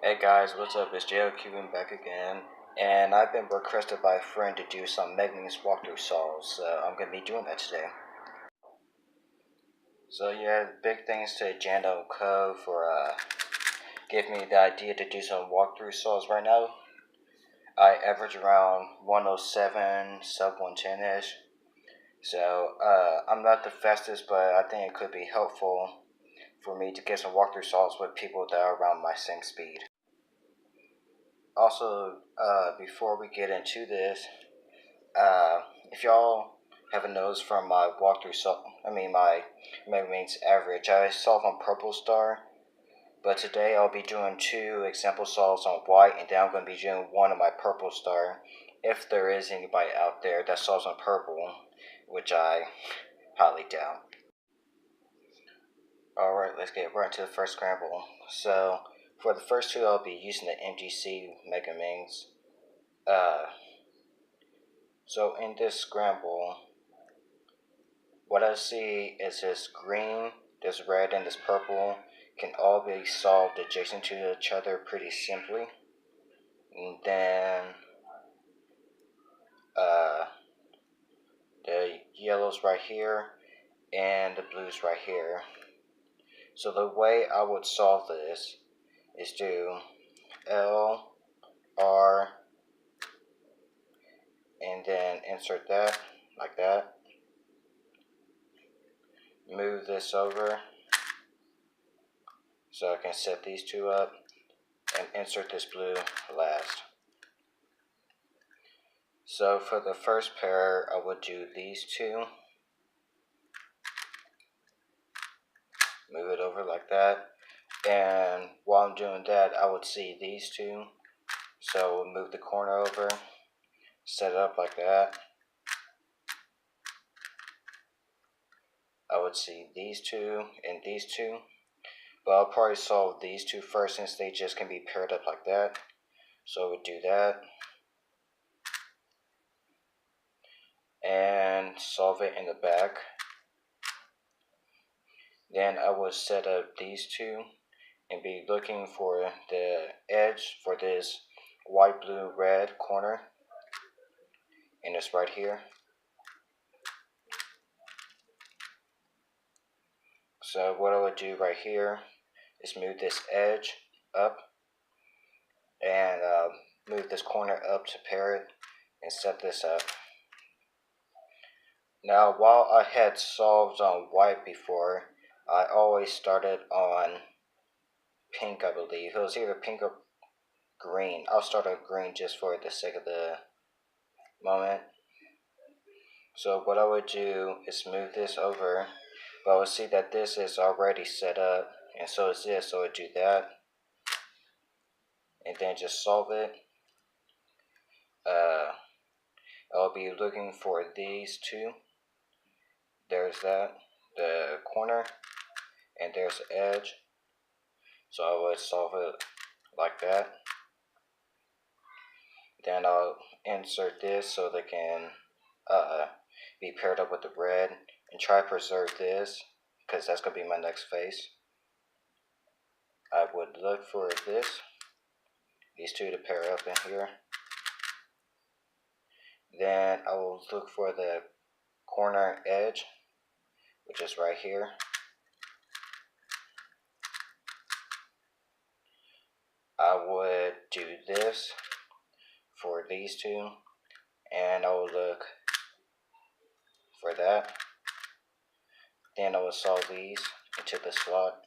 Hey guys, what's up? It's JLQ back again, and I've been requested by a friend to do some Megaminx walkthrough solves, so I'm gonna be doing that today. So yeah, big thanks to Jando Co for giving me the idea to do some walkthrough solves right now. I average around 107, sub 110-ish, so I'm not the fastest, but I think it could be helpful for me to get some walkthrough solves with people that are around my same speed. Also, before we get into this, if y'all haven't noticed from my walkthrough, my Megaminx average, I solve on purple star, but today I'll be doing 2 example solves on white, and then I'm going to be doing one on my purple star, if there is anybody out there that solves on purple, which I highly doubt. Alright, let's get right into the first scramble. So, for the first 2, I'll be using the MGC Megaminx. So in this scramble, what I see is this green, this red, and this purple can all be solved adjacent to each other pretty simply. And then the yellows right here and the blues right here. So the way I would solve this is do L, R, and then insert that like that. Move this over so I can set these 2 up, and insert this blue last. So for the first pair, I would do these 2. Move it over like that. And while I'm doing that, I would see these 2. So move the corner over, set it up like that. I would see these 2 and these 2. But I'll probably solve these 2 first, since they just can be paired up like that. So I would do that. And solve it in the back. Then I would set up these 2 and be looking for the edge for this white, blue, red corner, and it's right here. So what I would do right here is move this edge up and move this corner up to pair it and set this up. Now, while I had solved on white before, I always started on pink, I believe. It was either pink or green. I'll start on green just for the sake of the moment. So what I would do is move this over, but I would see that this is already set up, and so is this, so I would do that, and then just solve it. I'll be looking for these 2. There's that, the corner, and there's the edge. So I would solve it like that. Then I'll insert this so they can be paired up with the red, and try to preserve this, because that's going to be my next face. I would look for these 2 to pair up in here. Then I will look for the corner edge, which is right here. I would do this for these 2, and I will look for that. Then I will solve these into the slot.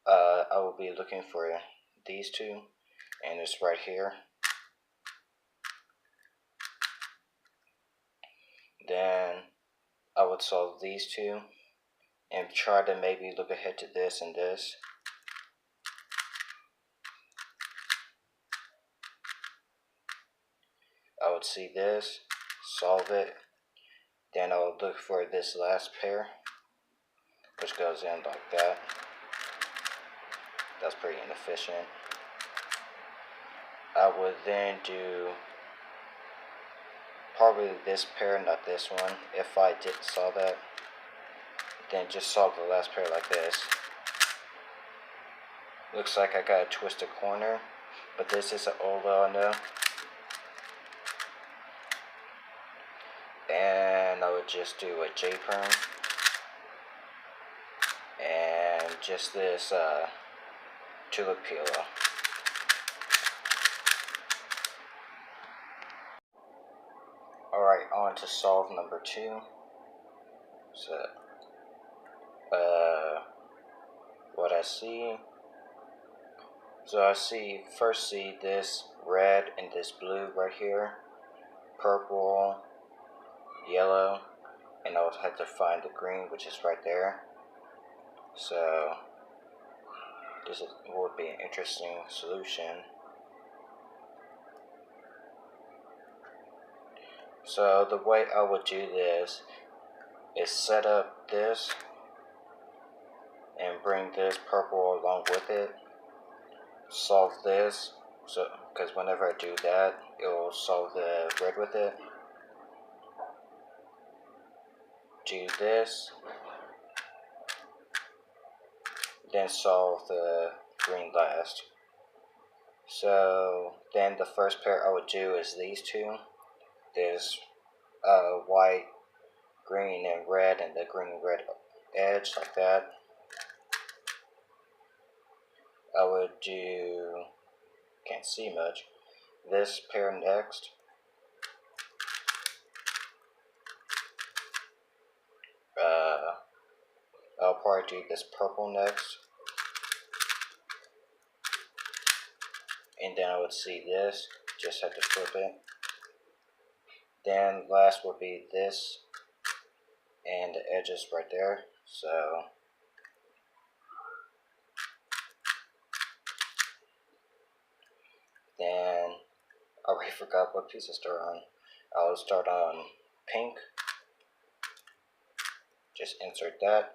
I will be looking for these 2, and it's right here. Then I would solve these 2 and try to maybe look ahead to this and this. I would see this, solve it, then I would look for this last pair, which goes in like that. That's pretty inefficient. I would then do probably this pair, not this one, if I did solve that. Then just solve the last pair like this. Looks like I got a twisted corner, but this is an oval, I know. And I would just do a J-perm and just this tulip peel. Alright, on to solve number 2. So, what I see. So I first see this red and this blue right here, purple, yellow, and I would have to find the green, which is right there. So this would be an interesting solution. So the way I would do this is set up this and bring this purple along with it. Solve this, so because whenever I do that, it will solve the red with it. Do this, then solve the green last. So then the first pair I would do is these two. There's white, green, and red, and the green red edge like that. I would do, can't see much, this pair next. I'll probably do this purple next. And then I would see this, just have to flip it. Then last would be this and the edges right there. So then I already forgot what piece to start on. I'll start on pink. Just insert that.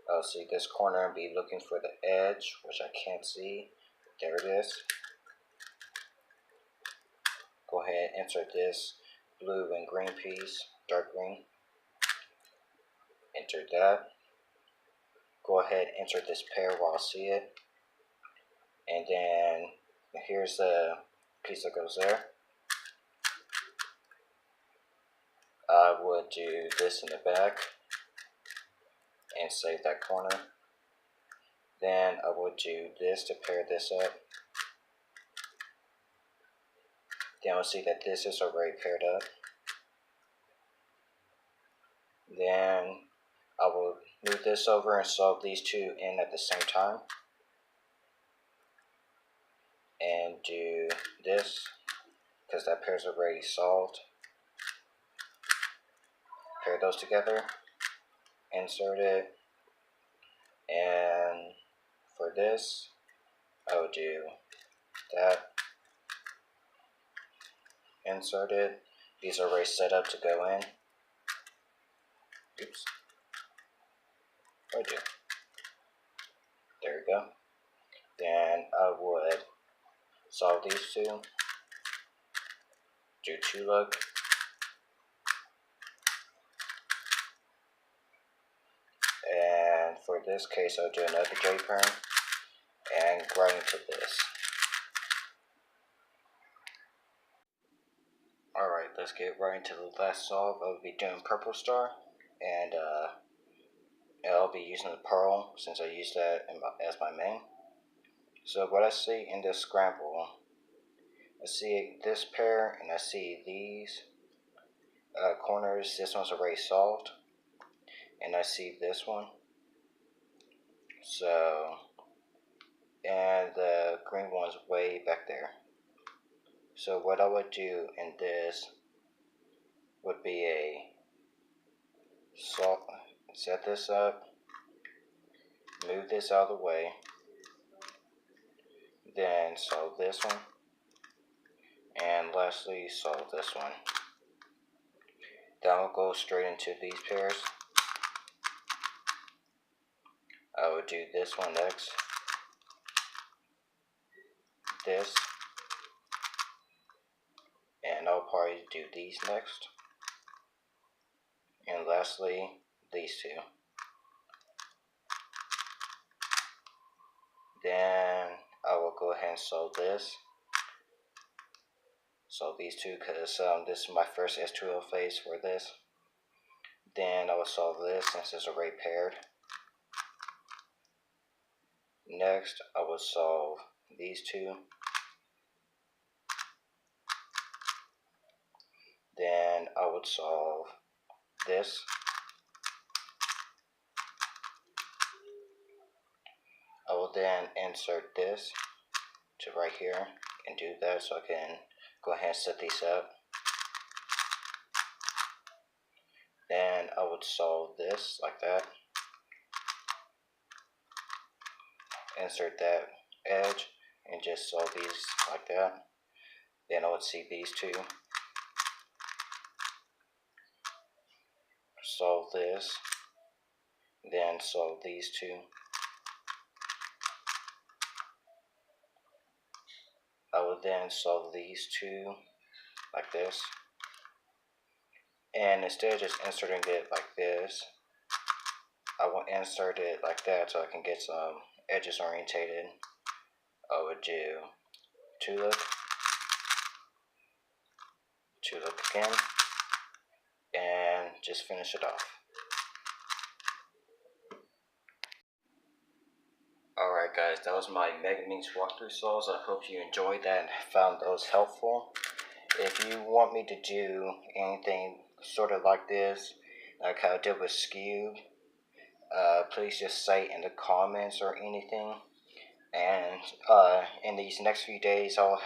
I'll see this corner and be looking for the edge, which I can't see. There it is. Go ahead and insert this blue and green piece, dark green. Insert that. Go ahead and insert this pair while I see it. And then here's the piece that goes there. I would do this in the back and save that corner. Then I would do this to pair this up. Then I'll see that this is already paired up. Then I will move this over and solve these two in at the same time. And do this, because that pair's already solved. Pair those together, insert it, and for this, I would do that, insert it. These are already set up to go in. Oops. Right there. There we go. Then I would solve these two. Do tulip. And for this case, I'll do another J-perm and right into this. Alright, let's get right into the last solve. I'll be doing purple star, and I'll be using the pearl since I use that as my main. So what I see in this scramble, I see this pair and I see these corners. This one's already solved, and I see this one. So, and the green one's way back there. So what I would do in this would be set this up, move this out of the way, then solve this one, and lastly solve this one. Then I'll go straight into these pairs. I would do this one next, this, and I'll probably do these next, and lastly these two. Then I will go ahead and solve this. So these two, because this is my first S2L phase for this. Then I will solve this since it's already paired. Next, I will solve these two. Then I would solve this. I will then insert this to right here and do that so I can go ahead and set these up. Then I would solve this like that. Insert that edge and just solve these like that. Then I would see these two. Solve this. Then solve these two. I would then solve these two like this. And instead of just inserting it like this, I will insert it like that so I can get some edges orientated. I would do tulip again, and just finish it off. Alright guys, that was my Megaminx walkthrough solves. I hope you enjoyed that and found those helpful. If you want me to do anything sort of like this, like how I did with Skew, please just say in the comments or anything. And in these next few days, I will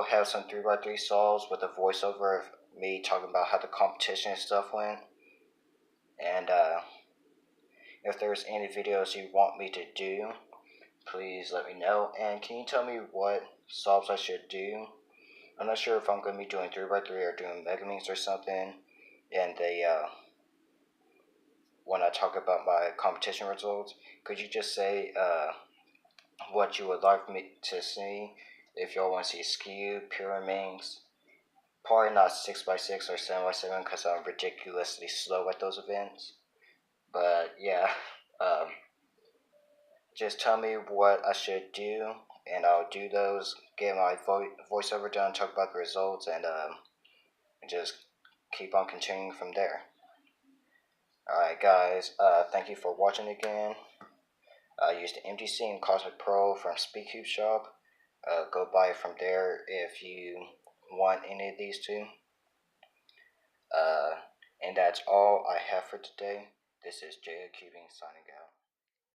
have some 3x3 solves with a voiceover of me talking about how the competition and stuff went. And if there's any videos you want me to do, please let me know. And can you tell me what solves I should do? I'm not sure if I'm going to be doing 3x3 or doing Megaminx or something. And when I talk about my competition results, could you just say what you would like me to see? If y'all want to see Skew, Pyraminx, probably not 6x6 or 7x7 because I'm ridiculously slow at those events. But yeah, just tell me what I should do, and I'll do those, get my voiceover done, talk about the results, and just keep on continuing from there. Alright guys, thank you for watching again. I used the MDC and Cosmic Pro from Speedcube Shop. Go buy it from there if you want any of these two. And that's all I have for today. This is Jay Cubing signing out.